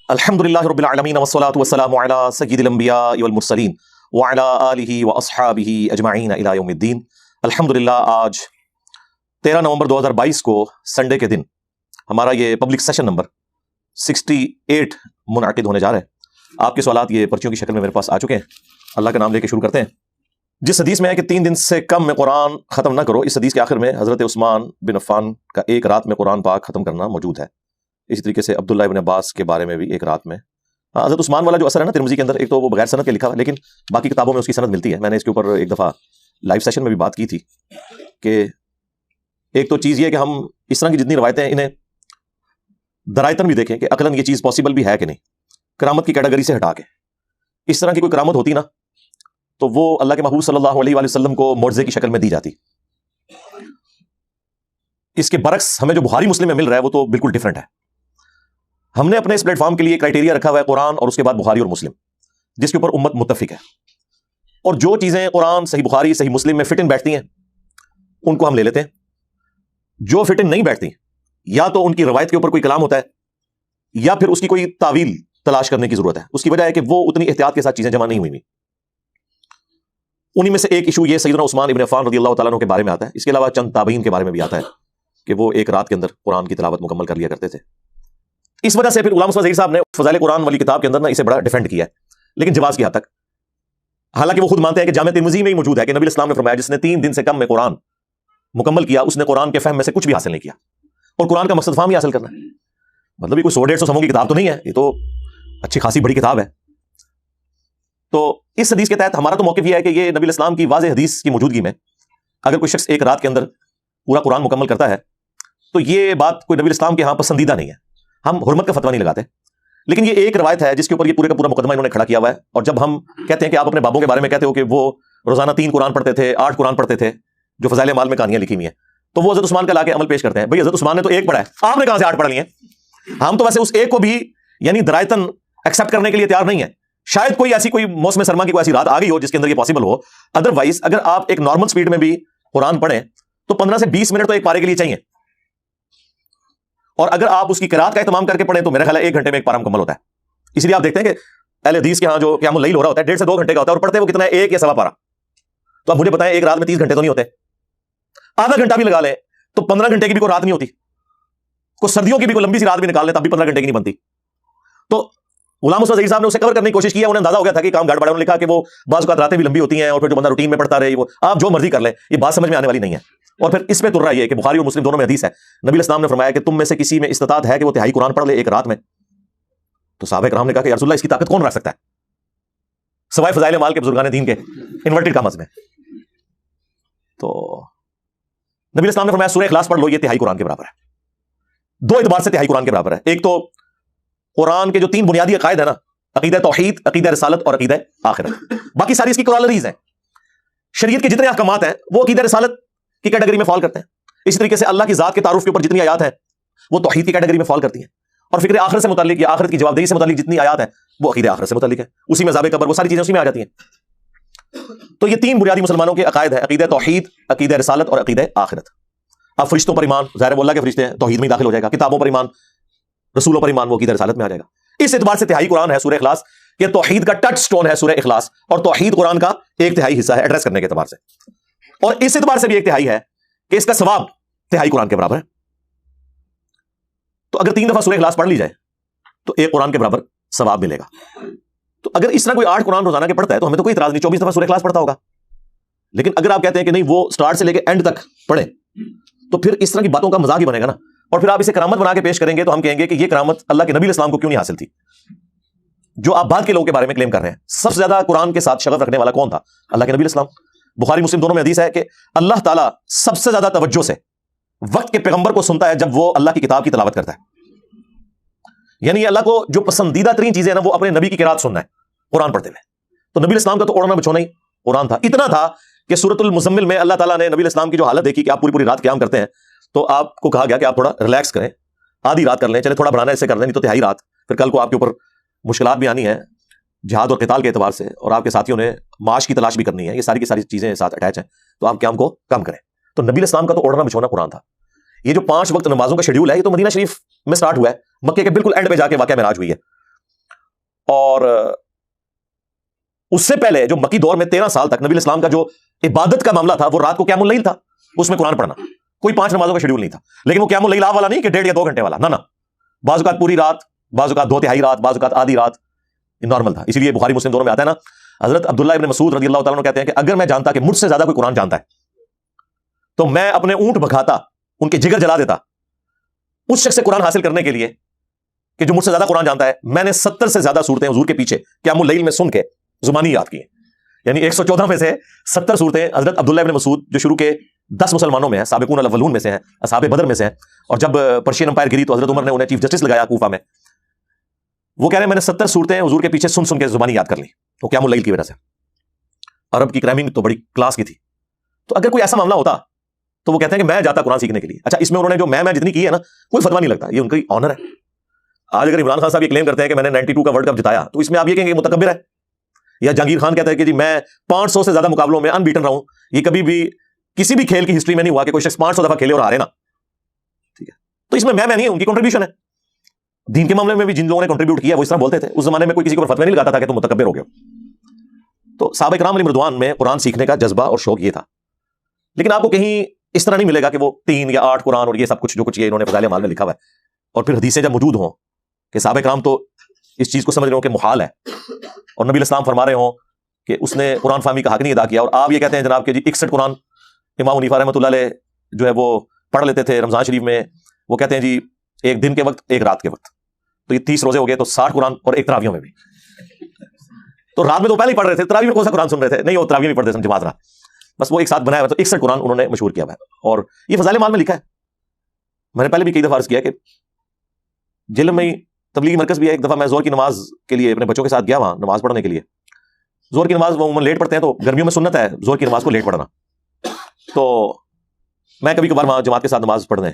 الحمدللہ رب العالمین والصلاة والسلام علی سید الانبیاء والمرسلین وعلی آلہ واصحابہ اجمعین الی یوم الدین۔ الحمدللہ آج 13 نومبر 2022 کو سنڈے کے دن ہمارا یہ پبلک سیشن نمبر 68 منعقد ہونے جا رہا ہے۔ آپ کے سوالات یہ پرچیوں کی شکل میں میرے پاس آ چکے ہیں۔ اللہ کا نام لے کے شروع کرتے ہیں۔ جس حدیث میں ہے کہ 3 دن سے کم میں قرآن ختم نہ کرو، اس حدیث کے آخر میں حضرت عثمان بن عفان کا ایک رات میں قرآن پاک ختم کرنا موجود ہے۔ اسی طریقے سے عبداللہ ابن عباس کے بارے میں بھی ایک رات میں حضرت عثمان والا جو اثر ہے نا ترمذی کے اندر، ایک تو وہ بغیر سند کے لکھا ہے لیکن باقی کتابوں میں اس کی سند ملتی ہے۔ میں نے اس کے اوپر ایک دفعہ لائیو سیشن میں بھی بات کی تھی کہ ایک تو چیز یہ ہے کہ ہم اس طرح کی جتنی روایتیں ہیں انہیں درائتن بھی دیکھیں کہ عقلاً یہ چیز پاسبل بھی ہے کہ نہیں، کرامت کی کیٹیگری سے ہٹا کے اس طرح کی کوئی کرامت ہوتی نا تو وہ اللہ کے محبوب صلی اللہ علیہ وآلہ وسلم کو معجزے کی شکل میں دی جاتی۔ اس کے برعکس ہمیں جو بخاری مسلم میں مل رہا ہے وہ تو بالکل ڈیفرنٹ ہے۔ ہم نے اپنے اس پلیٹ فارم کے لیے کرائٹیریا رکھا ہوا ہے قرآن اور اس کے بعد بخاری اور مسلم، جس کے اوپر امت متفق ہے، اور جو چیزیں قرآن صحیح بخاری صحیح مسلم میں فٹ ان بیٹھتی ہیں ان کو ہم لے لیتے ہیں، جو فٹ ان نہیں بیٹھتی یا تو ان کی روایت کے اوپر کوئی کلام ہوتا ہے یا پھر اس کی کوئی تعویل تلاش کرنے کی ضرورت ہے۔ اس کی وجہ ہے کہ وہ اتنی احتیاط کے ساتھ چیزیں جمع نہیں ہوئی۔ انہی میں سے ایک ایشو یہ سیدنا عثمان ابن عفان رضی اللہ تعالیٰ عنہ کے بارے میں آتا ہے۔ اس کے علاوہ چند تابعین کے بارے میں بھی آتا ہے کہ وہ ایک رات کے اندر قرآن کی تلاوت مکمل کر لیا کرتے تھے۔ اس وجہ سے پھر علامہ مصطفیٰ ظہیر صاحب نے فضائل قرآن والی کتاب کے اندر نا اسے بڑا ڈیفینڈ کیا ہے، لیکن جواز کی حد تک۔ حالانکہ وہ خود مانتے ہیں کہ جامع ترمذی میں ہی موجود ہے کہ نبی اسلام نے فرمایا جس نے 3 دن سے کم میں قرآن مکمل کیا اس نے قرآن کے فہم میں سے کچھ بھی حاصل نہیں کیا، اور قرآن کا مقصد فہم ہی حاصل کرنا ہے۔ مطلب یہ کوئی 100-150 صفحوں کی کتاب تو نہیں ہے، یہ تو اچھی خاصی بڑی کتاب ہے۔ تو اس حدیث کے تحت ہمارا تو موقف یہ ہے کہ یہ نبی اسلام کی واضح حدیث کی موجودگی میں اگر کوئی شخص ایک رات کے اندر پورا قرآن مکمل کرتا ہے تو یہ بات کوئی نبی اسلام کے ہاں پسندیدہ نہیں ہے، ہم حرمت کا فتویٰ نہیں لگاتے۔ لیکن یہ ایک روایت ہے جس کے اوپر یہ پورے کا پورا مقدمہ انہوں نے کھڑا کیا ہوا ہے۔ اور جب ہم کہتے ہیں کہ آپ اپنے بابوں کے بارے میں کہتے ہو کہ وہ روزانہ 3 قرآن پڑھتے تھے، 8 قرآن پڑھتے تھے، جو فضائل اعمال میں کہانیاں لکھی ہوئی ہیں، تو وہ حضرت عثمان کا لا کے عمل پیش کرتے ہیں۔ بھئی حضرت عثمان نے تو 1 پڑھا ہے، آپ نے کہاں سے 8 پڑھ لی ہیں؟ ہم تو ویسے اس 1 کو بھی یعنی درائتن ایکسیپٹ کرنے کے لیے تیار نہیں ہے۔ شاید کوئی ایسی کوئی موسم سرما کی کوئی ایسی رات آ گئی ہو جس کے اندر یہ پاسبل ہو، ادروائز اگر آپ ایک نارمل سپیڈ میں بھی قرآن پڑھیں تو 15 سے 20 منٹ تو ایک پارے کے لیے چاہیے، اور اگر آپ اس کی قرات کا اہتمام کر کے پڑھیں تو میرا خیال ہے 1 گھنٹے میں ایک پارا مکمل ہوتا ہے۔ اس لیے آپ دیکھتے ہیں کہ اہل حدیث کے ہاں جو قیام اللیل ہو رہا ہوتا ہے 1.5 سے 2 گھنٹے کا ہوتا ہے، اور پڑھتے وہ کتنا ہے 1 یا سوا پارا۔ تو آپ مجھے بتائیں ایک رات میں 30 گھنٹے تو نہیں ہوتے، آدھا گھنٹہ بھی لگا لیں تو 15 گھنٹے کی بھی کوئی رات نہیں ہوتی، کوئی سردیوں کی بھی کوئی لمبی سی رات بھی نکال لیں تب بھی 15 گھنٹے کی نہیں بنتی۔ تو علامہ مصطفیٰ ظہیر صاحب نے اسے کور کرنے کی کوشش کی ہے، انہیں اندازہ ہو گیا تھا کہ کام گڑبڑ ہے۔ انہوں نے لکھا کہ وہ بعض اوقات راتیں بھی لمبی ہوتی ہیں اور پھر جو بندہ روٹین میں پڑھتا رہے وہ آپ جو مرضی کر لیں، یہ بات سمجھ میں آنے والی نہیں ہے۔ اور پھر اس پہ تر رہا یہ کہ بخاری اور مسلم دونوں میں حدیث ہے، نبی اسلام نے فرمایا کہ تم میں سے کسی میں استطاعت ہے کہ وہ 3 قرآن پڑھ لے ایک رات میں۔ تو صحابہ کرام نے کہا کہ یا رسول اللہ اس کی طاقت کون رکھ سکتا ہے سوائے فضائل اعمال کے بزرگان دین کے انورٹڈ کامز میں؟ تو نبی اسلام نے فرمایا سورہ اخلاص پڑھ لو، یہ 3 قرآن کے برابر ہے۔ 2 اعتبار سے 3 قرآن کے برابر ہے۔ ایک تو قرآن کے جو 3 بنیادی عقائد ہیں نا، عقیدہ توحید، عقیدہ رسالت اور عقیدہ آخرت، باقی ساری اس کی کورالریز ہیں۔ شریعت کے جتنے احکامات ہیں وہ عقیدہ رسالت کی کیٹیگری میں فال کرتے ہیں۔ اسی طریقے سے اللہ کی ذات کے تعارف کے اوپر جتنی آیات ہیں وہ توحید کی کیٹیگری میں فال کرتی ہیں، اور فکر آخرت سے متعلق یا آخرت کی جواب دہی سے متعلق جتنی آیات ہیں وہ عقیدہ آخرت سے متعلق ہے، اسی میں عذاب قبر وہ ساری چیزیں اسی میں آ جاتی ہیں۔ تو یہ 3 بنیادی مسلمانوں کے عقائد ہیں، عقیدہ توحید، عقیدہ رسالت اور عقیدہ آخرت۔ اب فرشتوں پر ایمان، ظاہر ہے وہ اللہ کے فرشتے ہیں، توحید میں داخل ہو جائے گا۔ کتابوں پر ایمان، رسولوں پر ایمان، وہ عقیدہ رسالت میں آ جائے گا۔ اس اعتبار سے 3 قرآن ہے سورہ اخلاص، کہ توحید کا ٹچ سٹون ہے سورہ اخلاص، اور توحید قرآن کا 1/3 حصہ ہے ایڈریس کرنے کے اعتبار سے، اور اس اعتبار سے بھی 1/3 ہے کہ اس کا ثواب 3 قرآن کے برابر ہے۔ تو اگر 3 دفعہ سورہ اخلاص پڑھ لی جائے تو 1 قرآن کے برابر ثواب ملے گا۔ تو اگر اس طرح کوئی 8 قرآن روزانہ کے پڑھتا ہے تو ہمیں تو کوئی اعتراض نہیں، 24 دفعہ سورہ اخلاص پڑھتا ہوگا۔ لیکن اگر آپ کہتے ہیں کہ نہیں وہ سٹارٹ سے لے کے اینڈ تک پڑھے تو پھر اس طرح کی باتوں کا مذاق ہی بنے گا نا، اور پھر آپ اسے کرامت بنا کے پیش کریں گے تو ہم کہیں گے کہ یہ کرامت اللہ کے نبی اسلام کو کیوں نہیں حاصل تھی، جو آپ بعد کے لوگوں کے بارے میں کلیم کر رہے ہیں۔ سب سے زیادہ قرآن کے ساتھ شغف رکھنے والا کون تھا؟ اللہ کے نبی اسلام۔ بخاری مسلم دونوں میں حدیث ہے کہ اللہ تعالیٰ سب سے زیادہ توجہ سے وقت کے پیغمبر کو سنتا ہے جب وہ اللہ کی کتاب کی تلاوت کرتا ہے۔ یعنی اللہ کو جو پسندیدہ ترین چیزیں ہیں نا وہ اپنے نبی کی قرات سننا ہے قرآن پڑھتے ہوئے۔ تو نبی اسلام کا تو اوڑھنا بچھونا ہی قرآن تھا، اتنا تھا کہ سورۃ المزمل میں اللہ تعالیٰ نے نبی اسلام کی جو حالت دیکھی کہ آپ پوری رات قیام کرتے ہیں تو آپ کو کہا گیا کہ آپ تھوڑا ریلیکس کریں، آدھی رات کر لیں، چلے تھوڑا بڑھانا ہے اس سے کر لیں، نہیں تو 3 رات، پھر کل کو آپ کے اوپر مشکلات بھی آنی ہے جہاد اور قتال کے اعتبار سے، اور آپ کے ساتھیوں نے معاش کی تلاش بھی کرنی ہے، یہ ساری کی ساری چیزیں ساتھ اٹیچ ہیں، تو آپ قیام کو کم کریں۔ تو نبی اسلام کا تو اوڑھنا بچھونا قرآن تھا۔ یہ جو 5 وقت نمازوں کا شیڈیول ہے یہ تو مدینہ شریف میں سٹارٹ ہوا ہے، مکے کے بالکل اینڈ پہ جا کے واقعہ معراج ہوئی ہے، اور اس سے پہلے جو مکی دور میں 13 سال تک نبی اسلام کا جو عبادت کا معاملہ تھا وہ رات کو قیام اللیل تھا، اس میں قرآن پڑھنا، کوئی 5 نمازوں کا شیڈول نہیں تھا، لیکن وہ قیام اللیل والا نہیں کہ 1.5 یا 2 گھنٹے والا، نہ بعض اوقات پوری رات، بعض اوقات 2/3 رات، بعض اوقات آدھی رات، یہ نارمل تھا. اسی لیے بخاری مسلم دونوں میں آتا ہے نا، حضرت عبداللہ ابن مسعود رضی اللہ تعالیٰ عنہ کہتے ہیں کہ اگر میں جانتا کہ مجھ سے زیادہ کوئی قرآن جانتا ہے تو میں اپنے اونٹ بکھاتا، ان کے جگر جلا دیتا اس شخص سے قرآن حاصل کرنے کے لیے کہ جو مجھ سے زیادہ قرآن جانتا ہے. میں نے 70 سے زیادہ صورتیں حضور کے پیچھے قیام اللیل میں سن کے زبانی یاد کی ہیں، یعنی 114 میں سے 70 صورتیں حضرت عبداللہ ابن مسعود جو شروع کے 10 مسلمانوں میں ہیں، سابقون الاولون میں سے ہیں، اصحاب بدر میں سے ہیں، اور جب پرشین امپائر گری تو حضرت عمر نے انہیں چیف جسٹس لگایا کوفہ میں، وہ کہہ رہے ہیں میں نے 70 صورتیں حضور کے پیچھے سن کے زبانی یاد کر لی، وہ قیام اللیل کی وجہ سے. عرب کی کرائمنگ تو بڑی کلاس کی تھی. تو اگر کوئی ایسا معاملہ ہوتا تو وہ کہتے ہیں کہ میں جاتا قرآن سیکھنے کے لیے. اچھا، اس میں انہوں نے جو میں جتنی کی ہے نا، کوئی فتویٰ نہیں لگتا، یہ ان کی آنر ہے. آج اگر عمران خان صاحب یہ کلیم کرتے ہیں کہ میں نے 92 کا ورلڈ کپ جتایا، تو اس میں آپ یہ کہیں گے متکبر ہے. یا جہانگیر خان کہتا ہے کہ جی میں 500 سے زیادہ مقابلوں میں ان بیٹن رہا ہوں، یہ کبھی بھی کسی بھی کھیل کی ہسٹری میں نہیں ہوا کہ کوئی شخص 500 دفعہ کھیلے اور ہارے نا. ٹھیک ہے، تو اس میں نہیں ہے، ان کی کنٹریبیوشن ہے. دین کے معاملے میں بھی جن لوگوں نے کنٹریبیوٹ کیا وہ اس طرح بولتے تھے. اس زمانے میں کوئی کسی کو فتوی نہیں لگاتا تھا کہ تم متکبر ہو گئے. تو صحابہ کرام علیہم رضوان میں قرآن سیکھنے کا جذبہ اور شوق یہ تھا. لیکن آپ کو کہیں اس طرح نہیں ملے گا کہ وہ 3 یا 8 قرآن اور یہ سب کچھ جو کچھ یہ انہوں نے فضائل اعمال میں لکھا ہوا ہے، اور پھر حدیثیں جب موجود ہوں کہ صحابہ کرام تو اس چیز کو سمجھ رہے ہوں کہ محال ہے، اور نبی اسلام فرما رہے ہوں کہ اس نے قرآن فہمی کا حق نہیں ادا کیا، اور آپ یہ کہتے ہیں جناب کہ جی 61 قرآن امام حنیفہ رحمۃ اللہ علیہ جو ہے وہ پڑھ لیتے تھے رمضان شریف میں. وہ کہتے ہیں جی ایک دن کے وقت ایک رات کے وقت، تو یہ 30 روزے ہو گئے، تو 60 قرآن اور ایک تراویحوں میں بھی. تو رات میں تو پہلے ہی پڑھ رہے تھے، تراویح میں کون سا قرآن سن رہے تھے؟ نہیں، وہ تراویح میں پڑھتے تھے جماعت رہا، بس وہ ایک ساتھ بنایا ہوا. تو 61 قرآن انہوں نے مشہور کیا ہوا ہے، اور یہ فضائل اعمال میں لکھا ہے. میں نے پہلے بھی کئی دفعہ عرض کیا کہ جلم میں تبلیغی مرکز بھی ہے. ایک دفعہ میں زور کی نماز کے لیے اپنے بچوں کے ساتھ گیا وہاں نماز پڑھنے کے لیے. زور کی نماز وہ عموماً لیٹ پڑھتے ہیں، تو گرمیوں میں سنت ہے زور کی نماز کو لیٹ پڑھنا. تو میں کبھی کبھار وہاں جماعت کے ساتھ نماز پڑھنے